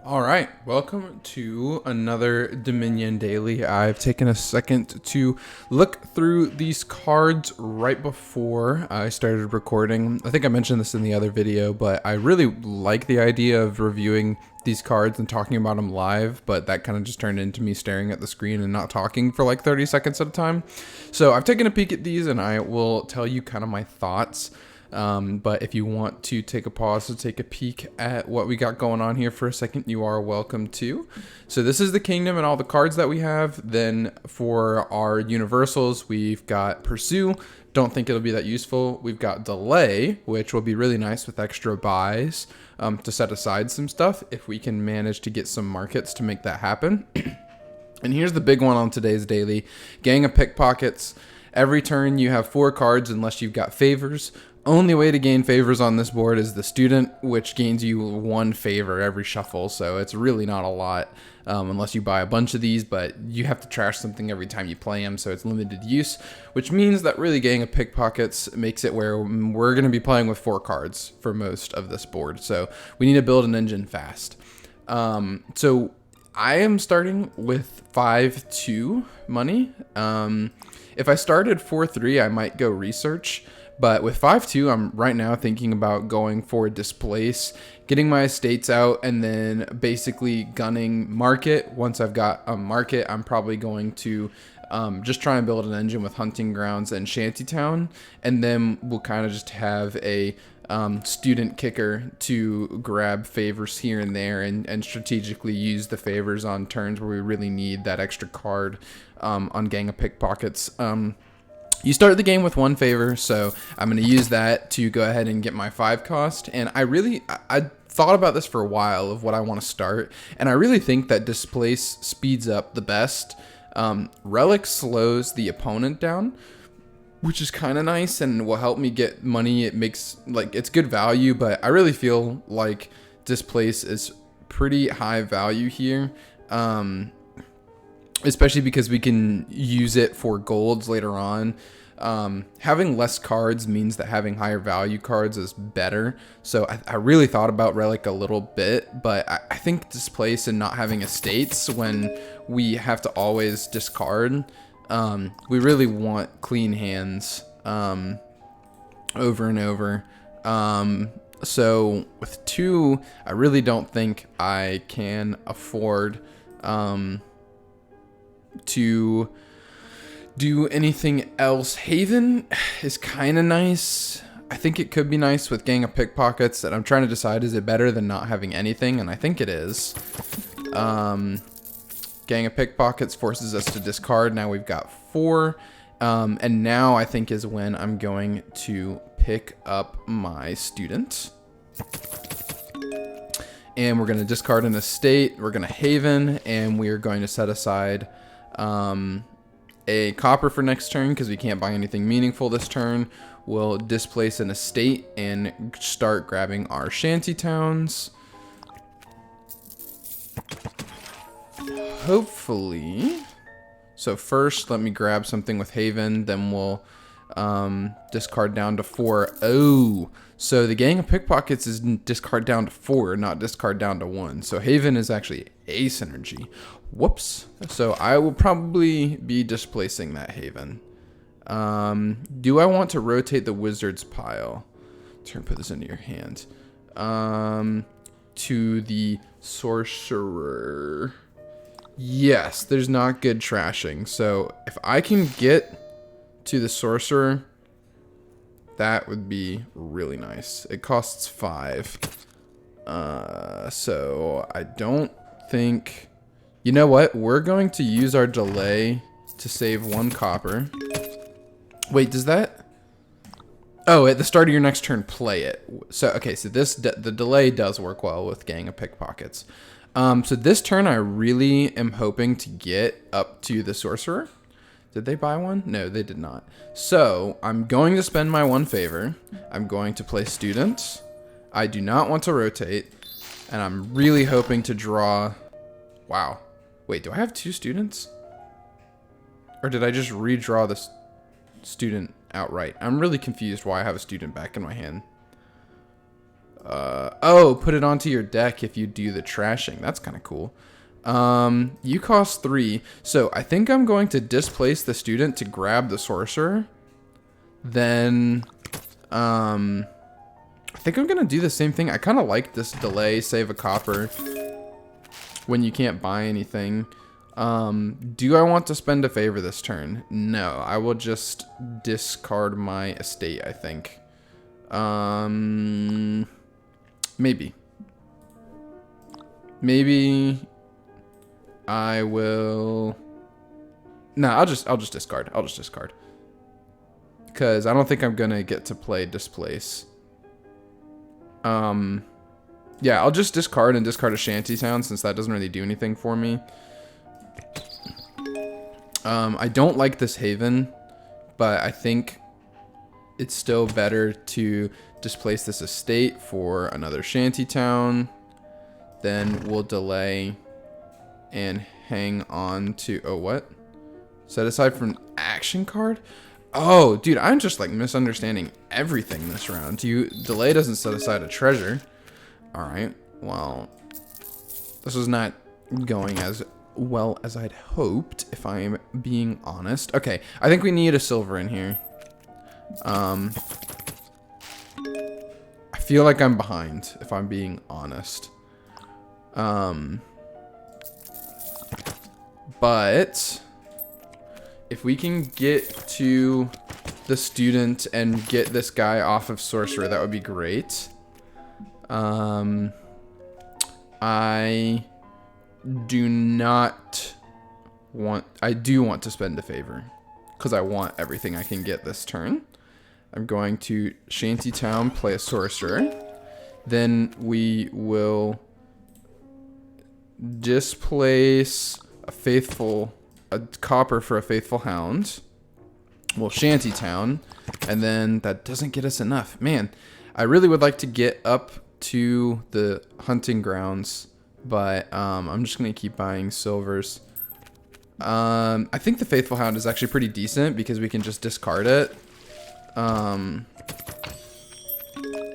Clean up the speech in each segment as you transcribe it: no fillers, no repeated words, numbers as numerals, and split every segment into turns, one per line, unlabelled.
All right, welcome to another Dominion Daily. I've taken a second to look through these cards right before I started recording. I think I mentioned this in the other video, but I really like the idea of reviewing these cards and talking about them live, but that kind of just turned into me staring at the screen and not talking for like 30 seconds at a time. So I've taken a peek at these and I will tell you kind of my thoughts. But if you want to take a pause to take a peek at what we got going on here for a second, you are welcome to. So this is the kingdom and all the cards that we have. Then for our universals, we've got Pursue. Don't think it'll be that useful. We've got Delay, which will be really nice with extra buys to set aside some stuff if we can manage to get some markets to make that happen. And here's the big one on today's daily. Gang of Pickpockets. Every turn you have 4 cards unless you've got favors. Only way to gain favors on this board is the student, which gains you 1 favor every shuffle, so it's really not a lot unless you buy a bunch of these, but you have to trash something every time you play them, so it's limited use, which means that really Gang of Pickpockets makes it where we're going to be playing with 4 cards for most of this board, so we need to build an engine fast. So I am starting with 5-2 money. If I started 4-3, I might go research. But with 5-2, I'm right now thinking about going for Displace, getting my estates out, and then basically gunning Market. Once I've got a Market, I'm probably going to just try and build an engine with Hunting Grounds and Shantytown. And then we'll kind of just have a student kicker to grab favors here and there and strategically use the favors on turns where we really need that extra card on Gang of Pickpockets. You start the game with 1 favor, so I'm going to use that to go ahead and get my 5 cost. And I thought about this for a while of what I want to start, and I really think that Displace speeds up the best. Relic slows the opponent down, which is kind of nice and will help me get money. It makes, like, it's good value, but I really feel like Displace is pretty high value here. Especially because we can use it for golds later on. Having less cards means that having higher value cards is better. So I really thought about Relic a little bit, but I think Displace and not having estates when we have to always discard. We really want clean hands over and over. So with 2, I really don't think I can afford to do anything else. Haven is kind of nice. I think it could be nice with Gang of Pickpockets, and I'm trying to decide, is it better than not having anything? And I think it is. Gang of Pickpockets forces us to discard. Now we've got 4. And now I think is when I'm going to pick up my student. And we're going to discard an estate. We're going to Haven, and we are going to set aside a copper for next turn because we can't buy anything meaningful this turn. We'll displace an estate and start grabbing our Shantytowns. Hopefully. So first, let me grab something with Haven, then we'll discard down to 4. Oh, so the Gang of Pickpockets is discard down to 4, not discard down to 1. So Haven is actually a synergy. Whoops. So I will probably be displacing that Haven. Do I want to rotate the Wizard's pile? Turn, put this into your hand. To the Sorcerer. Yes, there's not good trashing. So if I can get to the Sorcerer, that would be really nice. It costs 5. So I don't think... You know what? We're going to use our delay to save 1 copper. Wait, does that... Oh, at the start of your next turn, play it. So, okay, so the delay does work well with Gang of Pickpockets. So this turn, I really am hoping to get up to the Sorcerer. Did they buy one? No, they did not. So I'm going to spend my 1 favor. I'm going to play Student. I do not want to rotate. And I'm really hoping to draw... Wow. Wait, do I have 2 students? Or did I just redraw the student outright? I'm really confused why I have a student back in my hand. Oh, put it onto your deck if you do the trashing. That's kind of cool. You cost 3. So I think I'm going to displace the student to grab the sorcerer. Then, I think I'm going to do the same thing. I kind of like this delay, save a copper when you can't buy anything. Do I want to spend a favor this turn? No, I will just discard my estate, I think. Maybe. Maybe I will. No, I'll just discard. I'll just discard. Because I don't think I'm gonna get to play displace. Yeah, I'll just discard and discard a Shantytown since that doesn't really do anything for me. I don't like this Haven, but I think it's still better to displace this estate for another Shantytown. Then we'll delay and hang on to, oh, what? Set aside from an action card? Oh, dude, I'm just like misunderstanding everything this round. Delay doesn't set aside a treasure. All right, well, this is not going as well as I'd hoped, if I'm being honest. Okay, I think we need a silver in here. I feel like I'm behind, if I'm being honest. But if we can get to the student and get this guy off of sorcerer, that would be great. I do want to spend a favor because I want everything I can get this turn. I'm going to Shantytown, play a sorcerer. Then we will displace a copper for a faithful hound. We'll Shantytown, and then that doesn't get us enough. Man, I really would like to get up to the hunting grounds, but I'm just gonna keep buying silvers. I think the faithful hound is actually pretty decent because we can just discard it.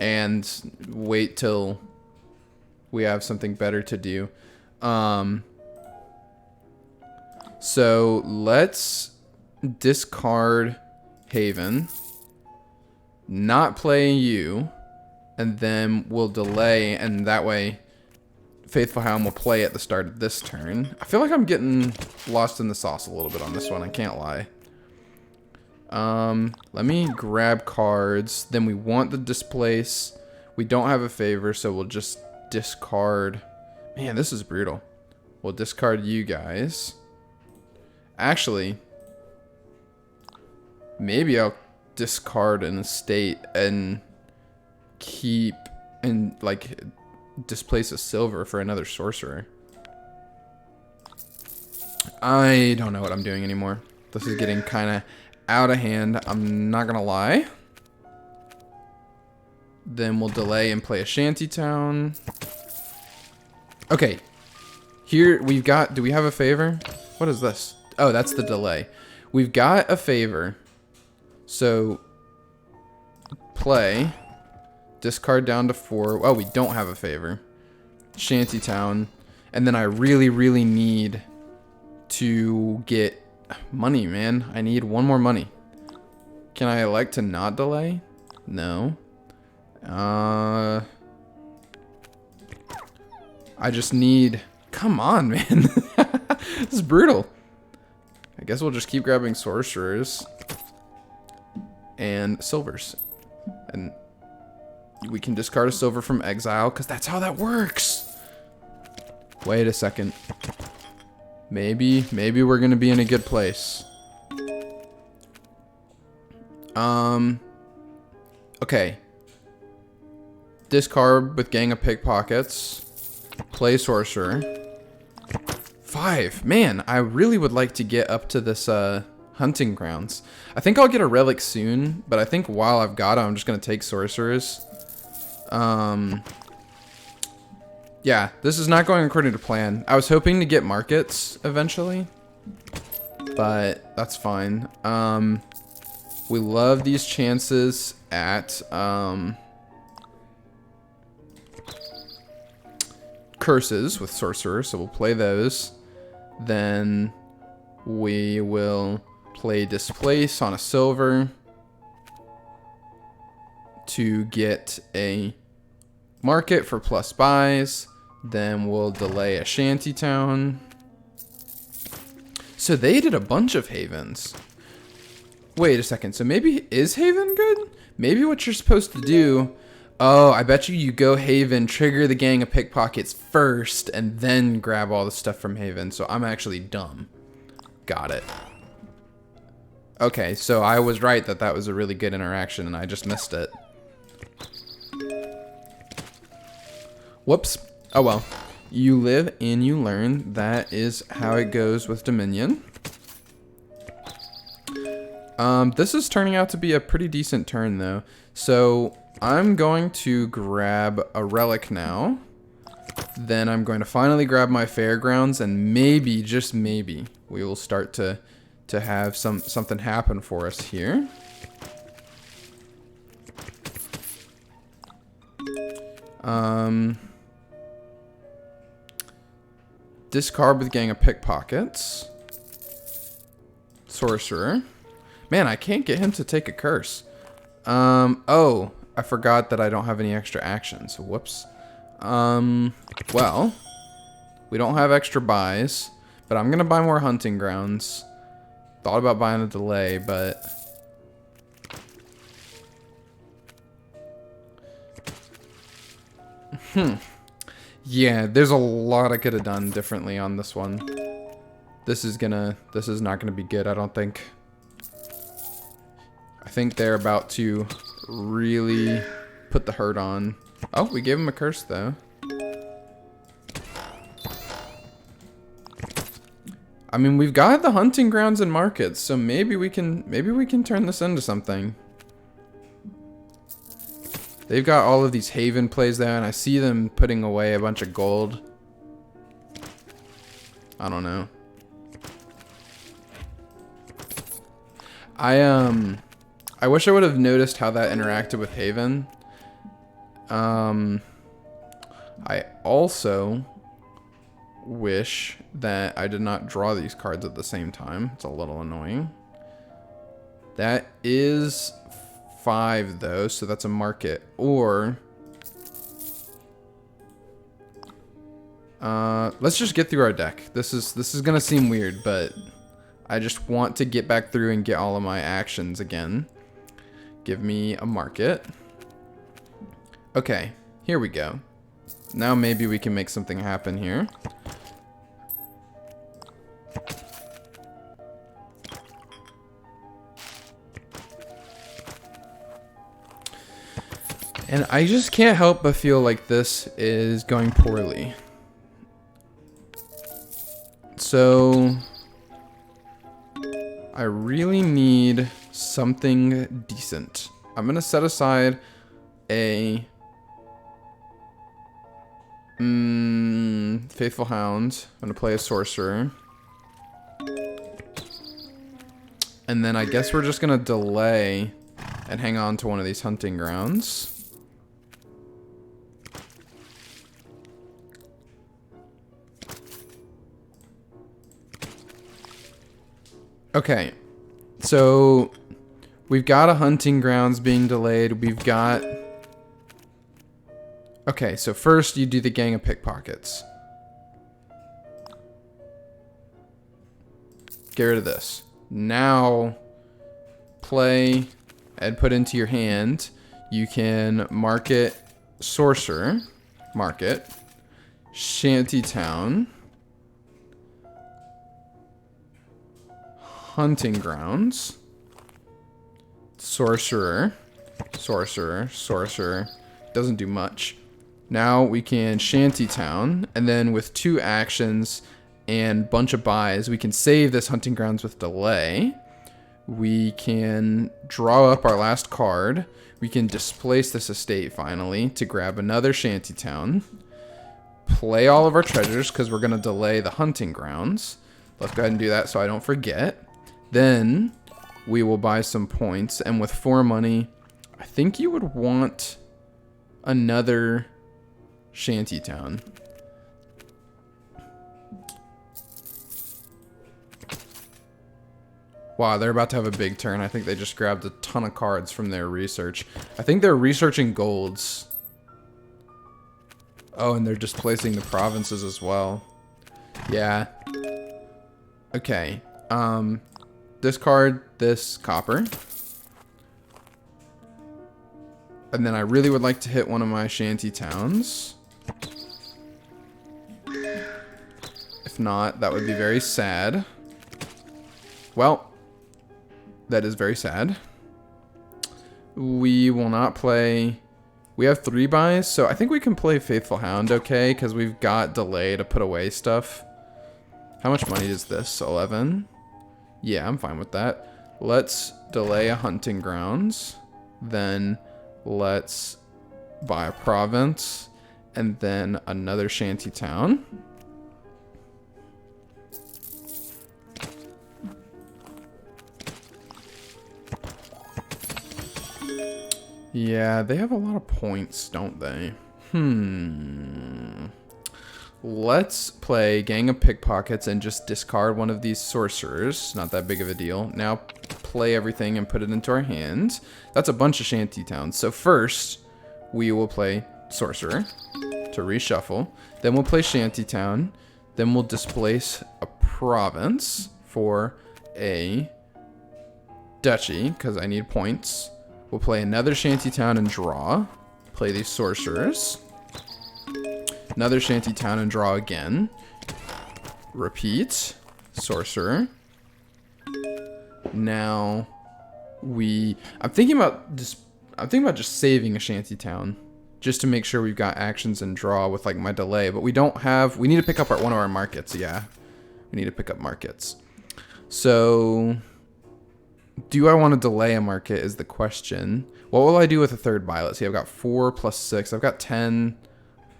And wait till we have something better to do. So let's discard Haven, not play you, and then we'll delay, and that way Faithful Hound will play at the start of this turn. I feel like I'm getting lost in the sauce a little bit on this one, I can't lie. Let me grab cards. Then we want the displace. We don't have a favor, so we'll just discard. Man, this is brutal. We'll discard you guys. Actually, maybe I'll discard an estate and keep and like displace a silver for another sorcerer. I don't know what I'm doing anymore. This is getting kind of out of hand, I'm not gonna lie. Then we'll delay and play a Shantytown. Okay, here we've got, do we have a favor? What is this? Oh, that's the delay. We've got a favor. So play, discard down to 4. Oh, we don't have a favor. Shantytown, and then I really need to get money, man. I need one more money. Can I elect to not delay? No. I just need, come on, man. This is brutal. I guess we'll just keep grabbing sorcerers and silvers, and we can discard a silver from exile because that's how that works. Wait a second. Maybe we're gonna be in a good place. Okay. Discard with Gang of Pickpockets. Play sorcerer. 5. Man, I really would like to get up to this hunting grounds. I think I'll get a relic soon, but I think while I've got it, I'm just gonna take sorcerers. Yeah, this is not going according to plan. I was hoping to get markets eventually, but that's fine. We love these chances at curses with sorcerer, so we'll play those. Then we will play displace on a silver to get a market for plus buys. Then we'll delay a shantytown. So they did a bunch of havens. Wait a second. So maybe is haven good? Maybe what you're supposed to do. Oh, I bet you go haven, trigger the gang of pickpockets first, and then grab all the stuff from haven. So I'm actually dumb. Got it. Okay, so I was right that was a really good interaction, and I just missed it. Whoops. Oh well. You live and you learn. That is how it goes with Dominion. This is turning out to be a pretty decent turn, though. So I'm going to grab a relic now. Then I'm going to finally grab my fairgrounds, and maybe, just maybe, we will start to have something happen for us here. Discard with gang of pickpockets. Sorcerer. Man, I can't get him to take a curse. Oh, I forgot that I don't have any extra actions. Whoops. Well, we don't have extra buys, but I'm gonna buy more hunting grounds. Thought about buying a delay, but yeah, there's a lot I could have done differently on this one. This is not gonna be good, I don't think. I think they're about to really put the hurt on. Oh, we gave him a curse though. I mean, we've got the hunting grounds and markets, so maybe we can turn this into something. They've got all of these haven plays there, and I see them putting away a bunch of gold. I don't know. I wish I would have noticed how that interacted with Haven. I also wish that I did not draw these cards at the same time. It's a little annoying. That is 5 though, so that's a market. Or let's just get through our deck. This is gonna seem weird, but I just want to get back through and get all of my actions again. Give me a market. Okay, here we go. Now maybe we can make something happen here. And I just can't help but feel like this is going poorly. So I really need something decent. I'm gonna set aside a Faithful Hound. I'm gonna play a sorcerer. And then I guess we're just gonna delay and hang on to one of these hunting grounds. Okay, so we've got a hunting grounds being delayed. We've got... Okay, so first you do the gang of pickpockets. Get rid of this. Now, play and put into your hand. You can market Sorcerer, market, Shantytown, Hunting Grounds, Sorcerer, Sorcerer, Sorcerer. Doesn't do much. Now we can Shantytown, and then with 2 actions and bunch of buys, we can save this Hunting Grounds with delay. We can draw up our last card. We can displace this estate finally to grab another Shantytown. Play all of our treasures because we're going to delay the Hunting Grounds. Let's go ahead and do that so I don't forget. Then we will buy some points, and with 4 money, I think you would want another Shantytown. Wow, they're about to have a big turn. I think they just grabbed a ton of cards from their research. I think they're researching golds. Oh, and they're displacing the provinces as well. Yeah. Okay. Discard this copper. And then I really would like to hit one of my shanty towns. If not, that would be very sad. Well, that is very sad. We will not play... We have 3 buys, so I think we can play Faithful Hound okay, because we've got delay to put away stuff. How much money is this? 11? Yeah, I'm fine with that. Let's delay a hunting grounds. Then let's buy a province. And then another shanty town. Yeah, they have a lot of points, don't they? Let's play Gang of Pickpockets and just discard one of these sorcerers. Not that big of a deal. Now play everything and put it into our hands. That's a bunch of shanty towns. So first, we will play Sorcerer to reshuffle. Then we'll play Shantytown. Then we'll displace a province for a duchy, because I need points. We'll play another Shantytown and draw. Play these sorcerers. Another Shantytown and draw again. Repeat. Sorcerer. Now I'm thinking about just saving a Shantytown, just to make sure we've got actions and draw with like my delay. But we need to pick up one of our markets. Yeah, we need to pick up markets. So, do I want to delay a market is the question. What will I do with a third buy? Let's see, I've got 4 plus 6. I've got 10,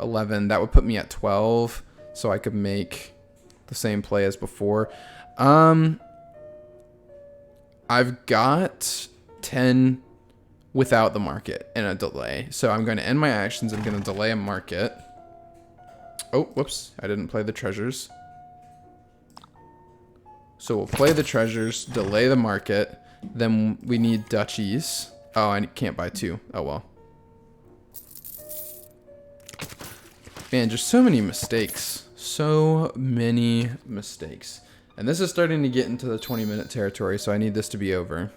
11. That would put me at 12. So I could make the same play as before. I've got 10 without the market and a delay. So I'm going to end my actions. I'm going to delay a market. Oh, whoops. I didn't play the treasures. So we'll play the treasures, delay the market. Then we need duchies. Oh, I can't buy 2. Oh, well. Man, just so many mistakes. So many mistakes. And this is starting to get into the 20-minute territory, so I need this to be over.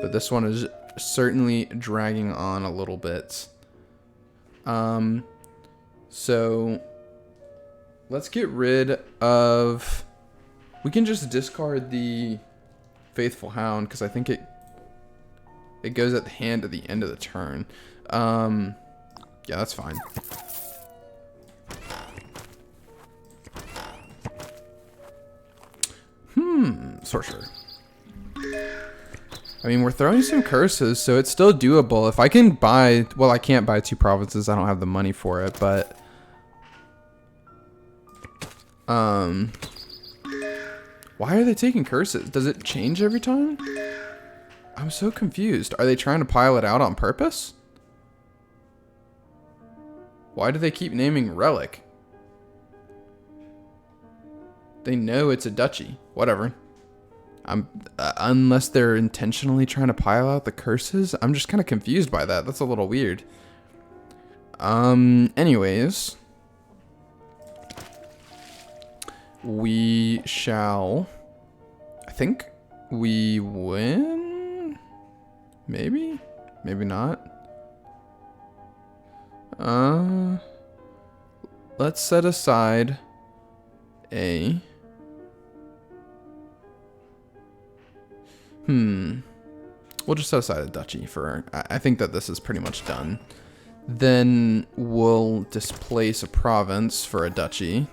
But this one is certainly dragging on a little bit. So let's get rid of... We can just discard the Faithful Hound, because I think it goes at the hand at the end of the turn. Yeah, that's fine. Sorcerer. I mean, we're throwing some curses, so it's still doable. If I can buy... Well, I can't buy 2 provinces. I don't have the money for it, but... Why are they taking curses? Does it change every time? I'm so confused. Are they trying to pile it out on purpose? Why do they keep naming Relic? They know it's a duchy. Whatever. Unless they're intentionally trying to pile out the curses? I'm just kind of confused by that. That's a little weird. Anyways. We shall... I think we win? Maybe? Maybe not. Let's set aside a... We'll just set aside a duchy for... I think that this is pretty much done. Then we'll displace a province for a duchy.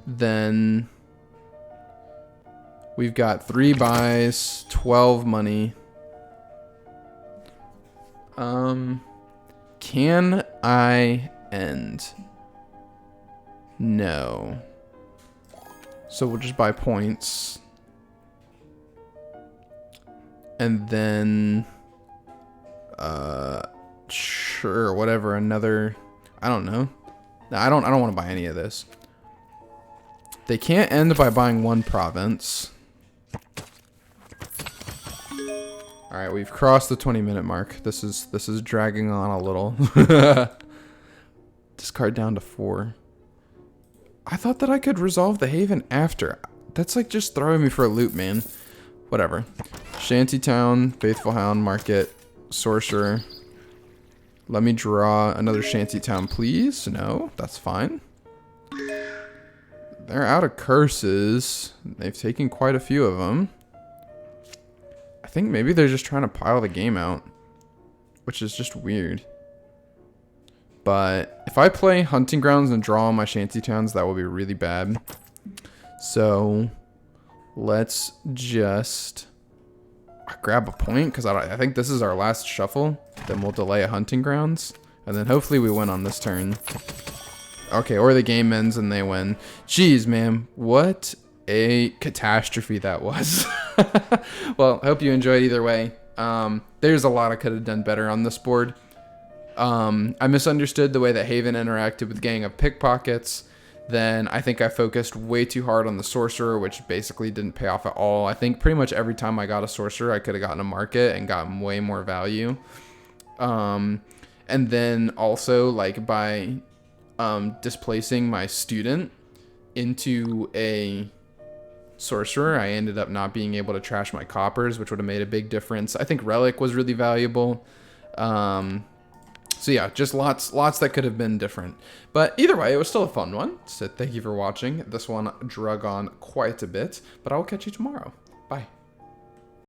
Then we've got 3 buys, 12 money. Can I end? No. So we'll just buy points. And then sure, whatever, another... I don't know. I don't want to buy any of this. They can't end by buying one province. All right, we've crossed the 20-minute mark. This is dragging on a little. Discard down to 4. I thought that I could resolve the haven after. That's like just throwing me for a loop, man. Whatever. Shantytown, Faithful Hound, Market, Sorcerer. Let me draw another Shantytown, please. No, that's fine. They're out of curses. They've taken quite a few of them. I think maybe they're just trying to pile the game out, which is just weird. But if I play Hunting Grounds and draw on my Shantytowns, that will be really bad. So let's just grab a point, because I think this is our last shuffle. Then we'll delay a Hunting Grounds, and then hopefully we win on this turn. Okay, or the game ends and they win. Jeez, man, what a catastrophe that was. Well, I hope you enjoyed either way. There's a lot I could have done better on this board. I misunderstood the way that Haven interacted with Gang of Pickpockets. Then I think I focused way too hard on the Sorcerer, which basically didn't pay off at all. I think pretty much every time I got a Sorcerer, I could have gotten a Market and gotten way more value. And then also, like, by displacing my Student into a Sorcerer, I ended up not being able to trash my coppers, which would have made a big difference. I think Relic was really valuable. So yeah, just lots that could have been different. But either way, it was still a fun one. So thank you for watching. This one drug on quite a bit, but I will catch you tomorrow. Bye.